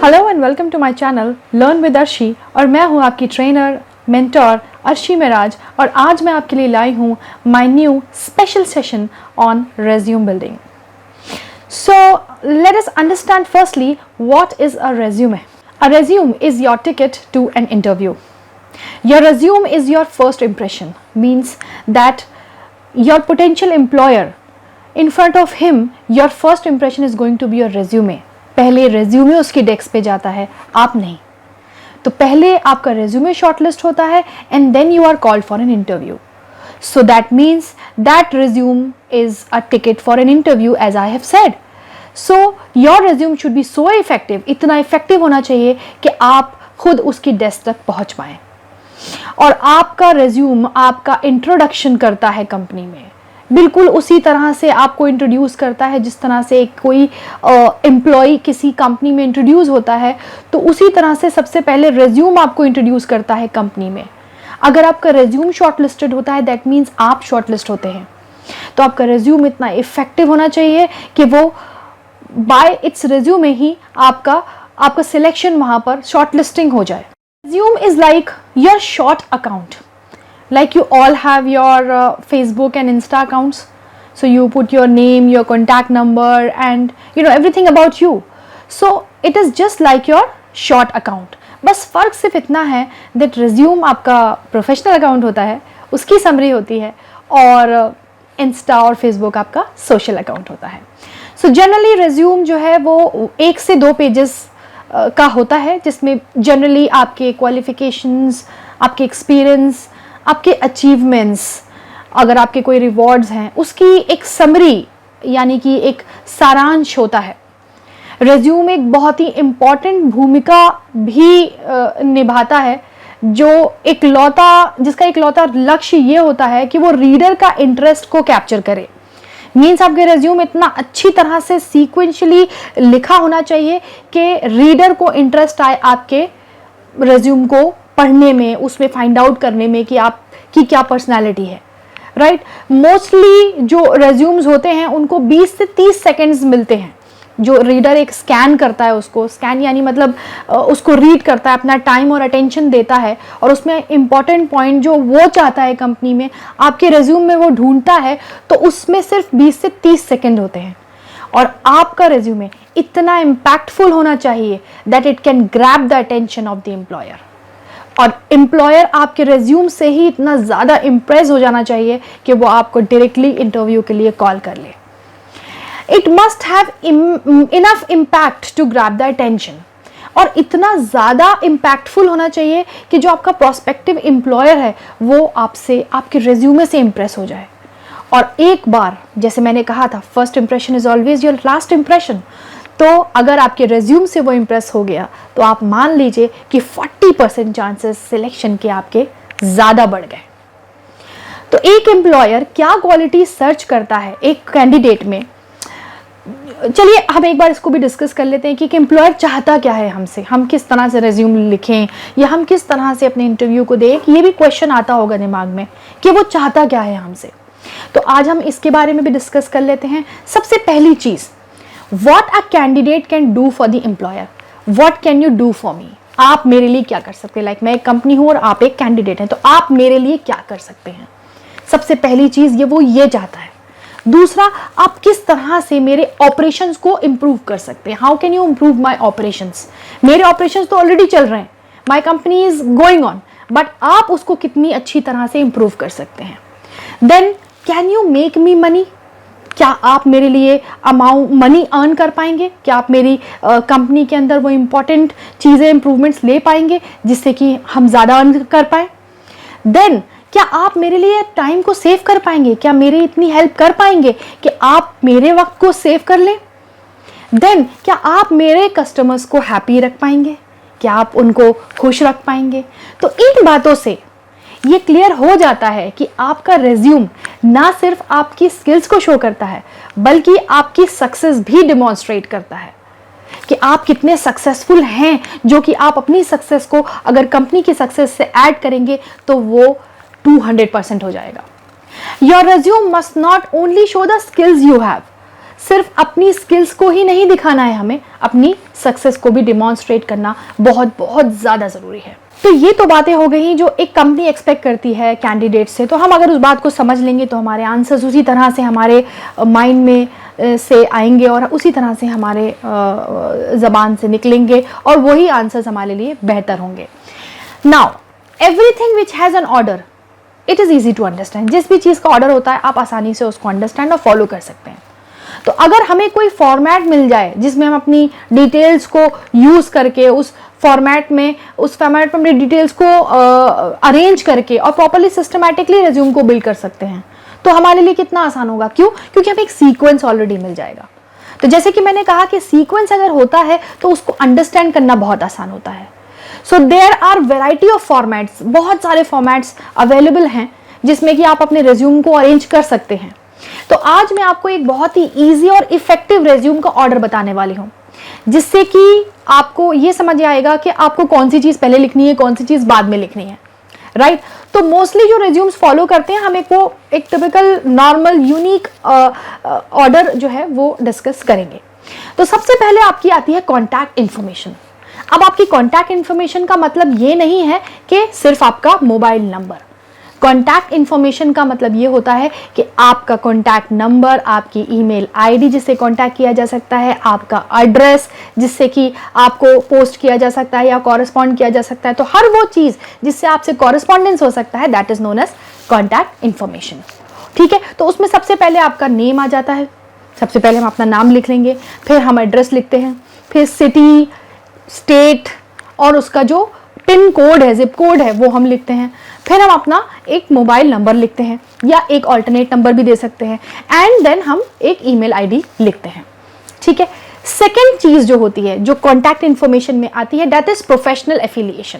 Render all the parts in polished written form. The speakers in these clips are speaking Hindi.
Hello and welcome to my channel learn with Arshi और मैं हूं आपकी ट्रेनर मेंटर अर्शी मेराज और आज मैं आपके लिए लाई हूं my new special session on resume building. So let us understand firstly what is a resume. A resume is your ticket to an interview. Your resume is your first impression, means that your potential employer, in front of him, your first impression is going to be your resume. पहले resume उसकी डेस्क पे जाता है, आप नहीं। तो पहले आपका resume shortlist होता है and then you are called for an interview. So that means that resume is a ticket for an interview, as I have said. So your resume should be so effective, इतना effective होना चाहिए कि आप खुद उसकी डेस्क तक पहुंच पाएं। और आपका रेज्यूम आपका इंट्रोडक्शन करता है कंपनी में, बिल्कुल उसी तरह से आपको इंट्रोड्यूस करता है जिस तरह से कोई एम्प्लॉय किसी कंपनी में इंट्रोड्यूस होता है, तो उसी तरह से सबसे पहले रेज्यूम आपको इंट्रोड्यूस करता है कंपनी में। अगर आपका रेज्यूम शॉर्टलिस्टेड होता है दैट मीन्स आप शॉर्टलिस्ट होते हैं। तो आपका रेज्यूम इतना इफेक्टिव होना चाहिए कि वो बाय इट्स रेज्यूम में ही आपका सिलेक्शन वहाँ पर शॉर्टलिस्टिंग हो जाए। Resume is like your short account. Like you all have your Facebook and Insta accounts. So you put your name, your contact number and everything about you. So it is just like your short account. बस फ़र्क सिर्फ इतना है that resume आपका प्रोफेशनल अकाउंट होता है, उसकी समरी होती है, और इंस्टा और फेसबुक आपका सोशल अकाउंट होता है। So generally resume जो है वो 1 से 2 पेजेस का होता है, जिसमें जनरली आपके क्वालिफिकेशंस, आपके एक्सपीरियंस, आपके अचीवमेंट्स, अगर आपके कोई रिवॉर्ड्स हैं, उसकी एक समरी यानी कि एक सारांश होता है। रेज्यूम एक बहुत ही इम्पॉर्टेंट भूमिका भी निभाता है, जिसका इकलौता लक्ष्य ये होता है कि वो रीडर का इंटरेस्ट को कैप्चर करे। मीन्स आपके रेज्यूम इतना अच्छी तरह से सीक्वेंशली लिखा होना चाहिए कि रीडर को इंटरेस्ट आए आपके रेज्यूम को पढ़ने में, उसमें फाइंड आउट करने में कि आपकी क्या पर्सनालिटी है। राइट, मोस्टली जो रेज्यूम्स होते हैं उनको 20 से 30 सेकेंड्स मिलते हैं। जो रीडर एक स्कैन करता है, उसको स्कैन यानी मतलब उसको रीड करता है, अपना टाइम और अटेंशन देता है, और उसमें इंपॉर्टेंट पॉइंट जो वो चाहता है कंपनी में आपके रेज्यूम में वो ढूंढता है, तो उसमें सिर्फ 20 से 30 सेकेंड होते हैं। और आपका रेज्यूमे इतना इम्पैक्टफुल होना चाहिए that it can grab the attention of the employer, और एम्प्लॉयर आपके रेज्यूम से ही इतना ज़्यादा इम्प्रेस हो जाना चाहिए कि वो आपको डायरेक्टली इंटरव्यू के लिए कॉल कर ले। It must have enough impact to grab the attention, और इतना ज़्यादा इम्पैक्टफुल होना चाहिए कि जो आपका प्रोस्पेक्टिव एम्प्लॉयर है वो आपसे, आपके रेज्यूमे से इम्प्रेस हो जाए। और एक बार, जैसे मैंने कहा था, first impression is always your last impression. तो अगर आपके रेज्यूम से वो इम्प्रेस हो गया तो आप मान लीजिए कि 40% चांसेस सिलेक्शन के आपके ज़्यादा बढ़ गए। तो एक एम्प्लॉयर क्या क्वालिटी सर्च करता है एक कैंडिडेट में, चलिए हम एक बार इसको भी डिस्कस कर लेते हैं कि एम्प्लॉयर चाहता क्या है हमसे, हम किस तरह से रेज्यूम लिखें या हम किस तरह से अपने इंटरव्यू को दें। ये भी क्वेश्चन आता होगा दिमाग में कि वो चाहता क्या है हमसे। तो आज हम इसके बारे में भी डिस्कस कर लेते हैं। सबसे पहली चीज़, what a candidate can do for the employer, what can you do for me. आप मेरे लिए क्या कर सकते हैं। लाइक मैं एक कंपनी हूँ और आप एक कैंडिडेट हैं, तो आप मेरे लिए क्या कर सकते हैं। सबसे पहली चीज़ वो ये चाहता है। दूसरा, आप किस तरह से मेरे ऑपरेशंस को इंप्रूव कर सकते हैं। How can you improve my operations. मेरे ऑपरेशंस तो ऑलरेडी चल रहे हैं, my company is going on, but आप उसको कितनी अच्छी तरह से इंप्रूव कर सकते हैं। Then can you make me money, क्या आप मेरे लिए मनी अर्न कर पाएंगे, क्या आप मेरी कंपनी के अंदर वो इंपॉर्टेंट चीज़ें, इंप्रूवमेंट्स ले पाएंगे जिससे कि हम ज़्यादा अर्न कर पाए। देन क्या आप मेरे लिए टाइम को सेव कर पाएंगे, क्या मेरी इतनी हेल्प कर पाएंगे कि आप मेरे वक्त को सेव कर लें। देन क्या आप मेरे कस्टमर्स को हैप्पी रख पाएंगे, क्या आप उनको खुश रख पाएंगे। तो इन बातों से ये क्लियर हो जाता है कि आपका रेज्यूम ना सिर्फ आपकी स्किल्स को शो करता है बल्कि आपकी सक्सेस भी डिमॉन्स्ट्रेट करता है कि आप कितने सक्सेसफुल हैं, जो कि आप अपनी सक्सेस को अगर कंपनी की सक्सेस से ऐड करेंगे तो वो 200% हो जाएगा। Your resume must not only show the skills you have, सिर्फ अपनी स्किल्स को ही नहीं दिखाना है, हमें अपनी सक्सेस को भी डिमॉन्स्ट्रेट करना बहुत बहुत ज़्यादा ज़रूरी है। तो ये तो बातें हो गई जो एक कंपनी एक्सपेक्ट करती है कैंडिडेट से। तो हम अगर उस बात को समझ लेंगे तो हमारे आंसर्स उसी तरह से हमारे माइंड में से आएंगे और उसी तरह से हमारे ज़बान से निकलेंगे और वही आंसर्स हमारे लिए बेहतर होंगे। Now everything which has an order it is easy to understand. जिस भी चीज़ का ऑर्डर होता है आप आसानी से उसको अंडरस्टैंड और फॉलो कर सकते हैं। तो अगर हमें कोई फॉर्मेट मिल जाए जिसमें हम अपनी डिटेल्स को यूज़ करके उस फॉर्मेट में अपनी डिटेल्स को अरेंज करके और प्रॉपर्ली सिस्टमैटिकली रिज्यूम को बिल्ड कर सकते हैं, तो हमारे लिए कितना आसान होगा। क्यों? क्योंकि हमें एक सीक्वेंस ऑलरेडी मिल जाएगा। तो जैसे कि मैंने कहा कि सीक्वेंस अगर होता है तो उसको अंडरस्टैंड करना बहुत आसान होता है। So there are variety of formats, बहुत सारे फॉर्मेट्स अवेलेबल हैं जिसमें कि आप अपने रिज्यूम को अरेंज कर सकते हैं। तो आज मैं आपको एक बहुत ही ईजी और इफेक्टिव रिज्यूम का ऑर्डर बताने वाली हूँ, जिससे कि आपको ये समझ आएगा कि आपको कौन सी चीज़ पहले लिखनी है, कौन सी चीज़ बाद में लिखनी है, राइट। तो मोस्टली जो रिज्यूम्स फॉलो करते हैं हम एक टिपिकल नॉर्मल यूनिक ऑर्डर जो है वो डिस्कस करेंगे। तो सबसे पहले आपकी आती है कॉन्टैक्ट इन्फॉर्मेशन। अब आपकी कॉन्टैक्ट इन्फॉर्मेशन का मतलब ये नहीं है कि सिर्फ आपका मोबाइल नंबर। कॉन्टैक्ट इन्फॉर्मेशन का मतलब ये होता है कि आपका कॉन्टैक्ट नंबर, आपकी ईमेल आईडी जिससे कॉन्टैक्ट किया जा सकता है, आपका एड्रेस जिससे कि आपको पोस्ट किया जा सकता है या कॉरेस्पॉन्ड किया जा सकता है। तो हर वो चीज़ जिससे आपसे कॉरेस्पॉन्डेंस हो सकता है that is known as contact information. ठीक है, तो उसमें सबसे पहले आपका नेम आ जाता है। सबसे पहले हम अपना नाम लिख लेंगे, फिर हम एड्रेस लिखते हैं, फिर सिटी, स्टेट और उसका जो पिन कोड है, जिप कोड है, वो हम लिखते हैं। फिर हम अपना एक मोबाइल नंबर लिखते हैं या एक ऑल्टरनेट नंबर भी दे सकते हैं, एंड देन हम एक ईमेल आईडी लिखते हैं। ठीक है, सेकेंड चीज जो होती है जो कॉन्टैक्ट इन्फॉर्मेशन में आती है दैट इज प्रोफेशनल एफिलिएशन।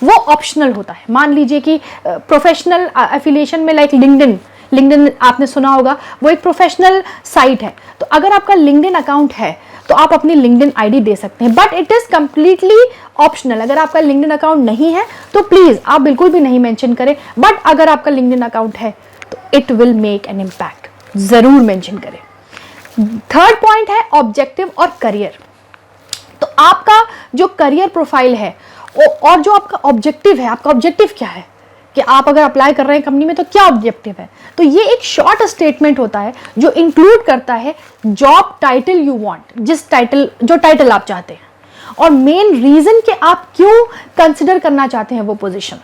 वो ऑप्शनल होता है। मान लीजिए कि प्रोफेशनल एफिलिएशन में लाइक लिंक्डइन आपने सुना होगा, वो एक प्रोफेशनल साइट है। तो अगर आपका लिंक्डइन अकाउंट है तो आप अपनी लिंक्डइन आईडी दे सकते हैं, but it is completely optional. अगर आपका लिंक्डइन अकाउंट नहीं है तो प्लीज आप बिल्कुल भी नहीं मेंशन करें, बट अगर आपका लिंक्डइन अकाउंट है तो it will make an impact, जरूर मेंशन करें। थर्ड पॉइंट है ऑब्जेक्टिव और करियर। तो आपका जो करियर प्रोफाइल है और जो आपका ऑब्जेक्टिव है, आपका ऑब्जेक्टिव क्या है कि आप अगर अप्लाई कर रहे हैं कंपनी में तो क्या ऑब्जेक्टिव है। तो ये एक शॉर्ट स्टेटमेंट होता है जो इंक्लूड करता है जॉब टाइटल यू वांट, जो टाइटल आप चाहते हैं, और मेन रीजन कि आप क्यों कंसिडर करना चाहते हैं वो पोजीशन।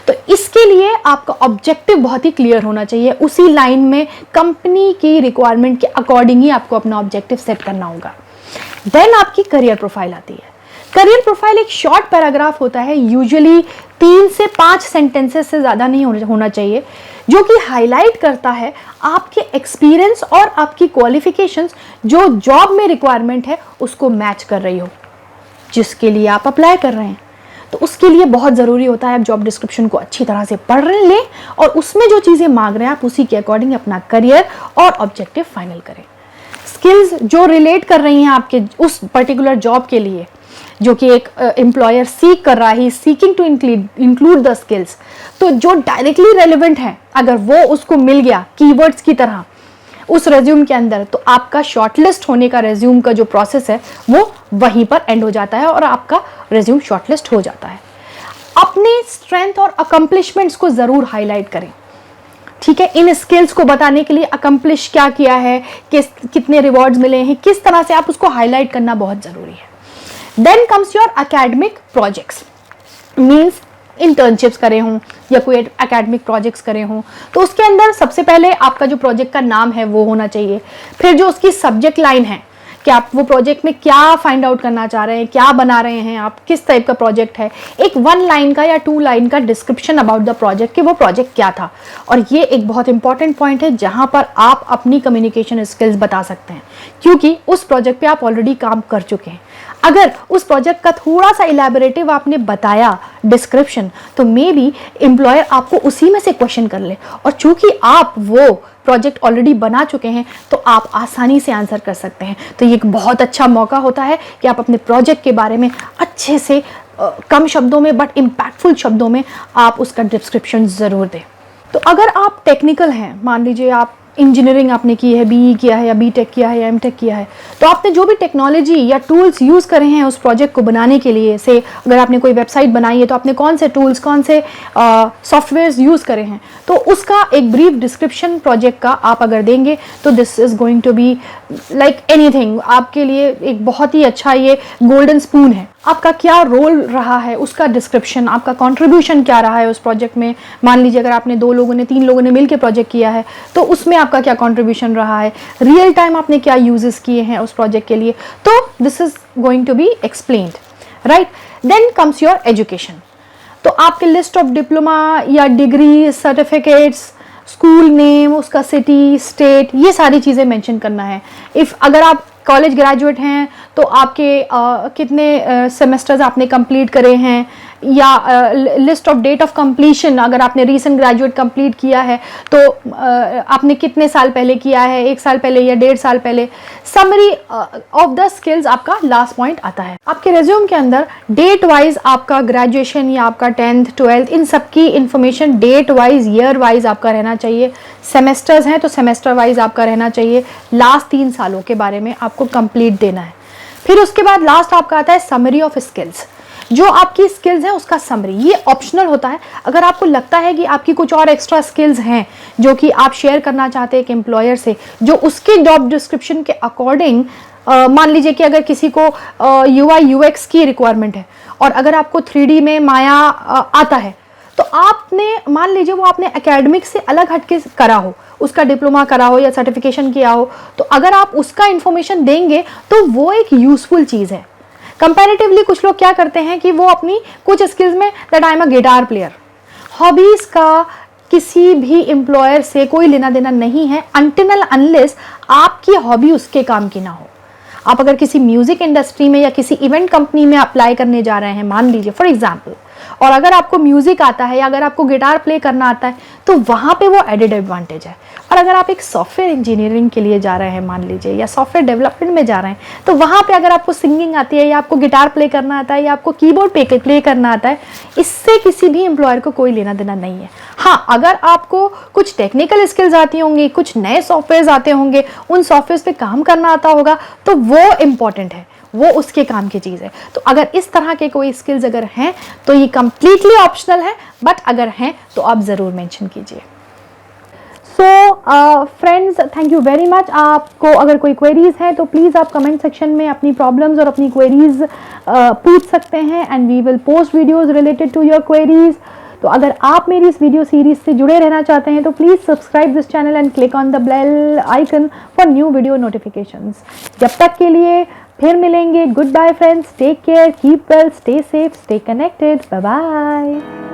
तो इसके लिए आपका ऑब्जेक्टिव बहुत ही क्लियर होना चाहिए। उसी लाइन में कंपनी की रिक्वायरमेंट के अकॉर्डिंग ही आपको अपना ऑब्जेक्टिव सेट करना होगा। देन आपकी करियर प्रोफाइल आती है। करियर प्रोफाइल एक शॉर्ट पैराग्राफ होता है, यूजुअली 3 से 5 सेंटेंसेस से ज़्यादा नहीं होना चाहिए, जो कि हाईलाइट करता है आपके एक्सपीरियंस और आपकी क्वालिफिकेशंस जो जॉब में रिक्वायरमेंट है उसको मैच कर रही हो, जिसके लिए आप अप्लाई कर रहे हैं। तो उसके लिए बहुत ज़रूरी होता है आप जॉब डिस्क्रिप्शन को अच्छी तरह से पढ़ लें और उसमें जो चीज़ें मांग रहे हैं आप उसी के अकॉर्डिंग अपना करियर और ऑब्जेक्टिव फाइनल करें। स्किल्स जो रिलेट कर रही हैं आपके उस पर्टिकुलर जॉब के लिए जो कि एक एम्प्लॉयर सीक कर रहा है, seeking to include the skills, तो जो डायरेक्टली रेलेवेंट है अगर वो उसको मिल गया कीवर्ड्स की तरह उस रेज्यूम के अंदर, तो आपका शॉर्टलिस्ट होने का रेज्यूम का जो प्रोसेस है वो वहीं पर एंड हो जाता है और आपका रेज्यूम शॉर्टलिस्ट हो जाता है। अपने स्ट्रेंथ और अकम्पलिशमेंट्स को जरूर हाईलाइट करें। ठीक है, इन स्किल्स को बताने के लिए अकम्पलिश क्या किया है, कितने रिवॉर्ड्स मिले हैं, किस तरह से आप उसको हाईलाइट करना बहुत जरूरी है। Then comes your academic projects, means internships करे हों या कोई एकेडमिक प्रोजेक्ट्स करे हों, तो उसके अंदर सबसे पहले आपका जो प्रोजेक्ट का नाम है वो होना चाहिए। फिर जो उसकी सब्जेक्ट लाइन है कि आप वो प्रोजेक्ट में क्या फाइंड आउट करना चाह रहे हैं, क्या बना रहे हैं आप, किस टाइप का प्रोजेक्ट है, एक 1 लाइन का या 2 लाइन का डिस्क्रिप्शन अबाउट द प्रोजेक्ट कि वो प्रोजेक्ट क्या था। और ये एक बहुत इंपॉर्टेंट पॉइंट है जहां पर आप अपनी कम्युनिकेशन स्किल्स बता सकते हैं, क्योंकि उस प्रोजेक्ट पे आप ऑलरेडी काम कर चुके हैं। अगर उस प्रोजेक्ट का थोड़ा सा इलैबोरेटिव आपने बताया डिस्क्रिप्शन, तो मे बी एम्प्लॉयर आपको उसी में से क्वेश्चन कर ले, और चूंकि आप वो प्रोजेक्ट ऑलरेडी बना चुके हैं तो आप आसानी से आंसर कर सकते हैं। तो ये एक बहुत अच्छा मौका होता है कि आप अपने प्रोजेक्ट के बारे में अच्छे से कम शब्दों में बट इम्पैक्टफुल शब्दों में आप उसका डिस्क्रिप्शन ज़रूर दें। तो अगर आप टेक्निकल हैं, मान लीजिए आप इंजीनियरिंग आपने की है, बीई किया है या बीटेक किया है या एमटेक किया है, तो आपने जो भी टेक्नोलॉजी या टूल्स यूज़ करे हैं उस प्रोजेक्ट को बनाने के लिए, से अगर आपने कोई वेबसाइट बनाई है तो आपने कौन से टूल्स, कौन से सॉफ्टवेयर्स यूज़ करे हैं, तो उसका एक ब्रीफ डिस्क्रिप्शन प्रोजेक्ट का आप अगर देंगे तो this is going to be like anything, आपके लिए एक बहुत ही अच्छा ये गोल्डन स्पून है। आपका क्या रोल रहा है उसका डिस्क्रिप्शन, आपका कंट्रीब्यूशन क्या रहा है उस प्रोजेक्ट में। मान लीजिए अगर आपने 2 लोगों ने 3 लोगों ने मिलकर प्रोजेक्ट किया है तो उसमें आपका क्या कंट्रीब्यूशन रहा है, रियल टाइम आपने क्या यूजेस किए हैं उस प्रोजेक्ट के लिए, तो this is going to be explained, right. Then comes your education. तो आपके लिस्ट ऑफ डिप्लोमा या डिग्री, सर्टिफिकेट्स, स्कूल नेम, उसका सिटी, स्टेट, ये सारी चीज़ें मेंशन करना है। इफ़ अगर आप कॉलेज ग्रेजुएट हैं तो आपके कितने सेमेस्टर्स आपने कंप्लीट करे हैं, या list of date of completion, अगर आपने रीसेंट ग्रेजुएट कंप्लीट किया है तो आपने कितने साल पहले किया है, 1 साल पहले या 1.5 साल पहले। समरी ऑफ द स्किल्स आपका लास्ट पॉइंट आता है। आपके रेज्यूम के अंदर डेट वाइज आपका ग्रेजुएशन या आपका 10th 12th इन सब की information date wise, year wise आपका रहना चाहिए। सेमेस्टर्स हैं तो सेमेस्टर वाइज आपका रहना चाहिए। लास्ट 3 सालों के बारे में आपको कंप्लीट देना है। फिर उसके बाद लास्ट आपका आता है समरी ऑफ स्किल्स, जो आपकी स्किल्स हैं उसका समरी। ये ऑप्शनल होता है। अगर आपको लगता है कि आपकी कुछ और एक्स्ट्रा स्किल्स हैं जो कि आप शेयर करना चाहते हैं एक एम्प्लॉयर से, जो उसके जॉब डिस्क्रिप्शन के अकॉर्डिंग, मान लीजिए कि अगर किसी को UI UX की रिक्वायरमेंट है और अगर आपको 3D में माया आता है, तो आपने मान लीजिए वो आपने एकेडमिक से अलग हटके करा हो, उसका डिप्लोमा करा हो या सर्टिफिकेशन किया हो, तो अगर आप उसका इंफॉर्मेशन देंगे तो वो एक यूजफुल चीज़ है। कंपैरेटिवली कुछ लोग क्या करते हैं कि वो अपनी कुछ स्किल्स में, that I am a guitar player, hobbies का किसी भी एम्प्लॉयर से कोई लेना देना नहीं है अनटिल अनलेस आपकी हॉबी उसके काम की ना हो। आप अगर किसी म्यूजिक इंडस्ट्री में या किसी इवेंट कंपनी में अप्लाई करने जा रहे हैं मान लीजिए फॉर एग्जांपल, और अगर आपको म्यूजिक आता है या अगर आपको गिटार प्ले करना आता है तो वहाँ पे वो एडेड एडवांटेज है। और अगर आप एक सॉफ्टवेयर इंजीनियरिंग के लिए जा रहे हैं मान लीजिए, या सॉफ्टवेयर डेवलपमेंट में जा रहे हैं, तो वहाँ पे अगर आपको सिंगिंग आती है या आपको गिटार प्ले करना आता है या आपको कीबोर्ड प्ले करना आता है, इससे किसी भी एम्प्लॉयर को कोई लेना देना नहीं है। हाँ, अगर आपको कुछ टेक्निकल स्किल्स आती होंगी, कुछ नए सॉफ्टवेयर आते होंगे, उन सॉफ्टवेयर पे काम करना आता होगा, तो वो इम्पॉर्टेंट है, वो उसके काम की चीज़ है। तो अगर इस तरह के कोई स्किल्स अगर हैं तो ये कंप्लीटली ऑप्शनल है, बट अगर हैं तो आप ज़रूर मेंशन कीजिए। So friends, thank you very much. आपको अगर कोई क्वेरीज है तो प्लीज़ आप कमेंट सेक्शन में अपनी प्रॉब्लम्स और अपनी क्वेरीज पूछ सकते हैं, and we will post videos related to your queries. तो अगर आप मेरी इस वीडियो सीरीज से जुड़े रहना चाहते हैं तो please subscribe this channel and click on the bell icon for new video notifications. जब तक के लिए फिर मिलेंगे। Good bye friends, take care, keep well, stay safe, stay connected, bye bye.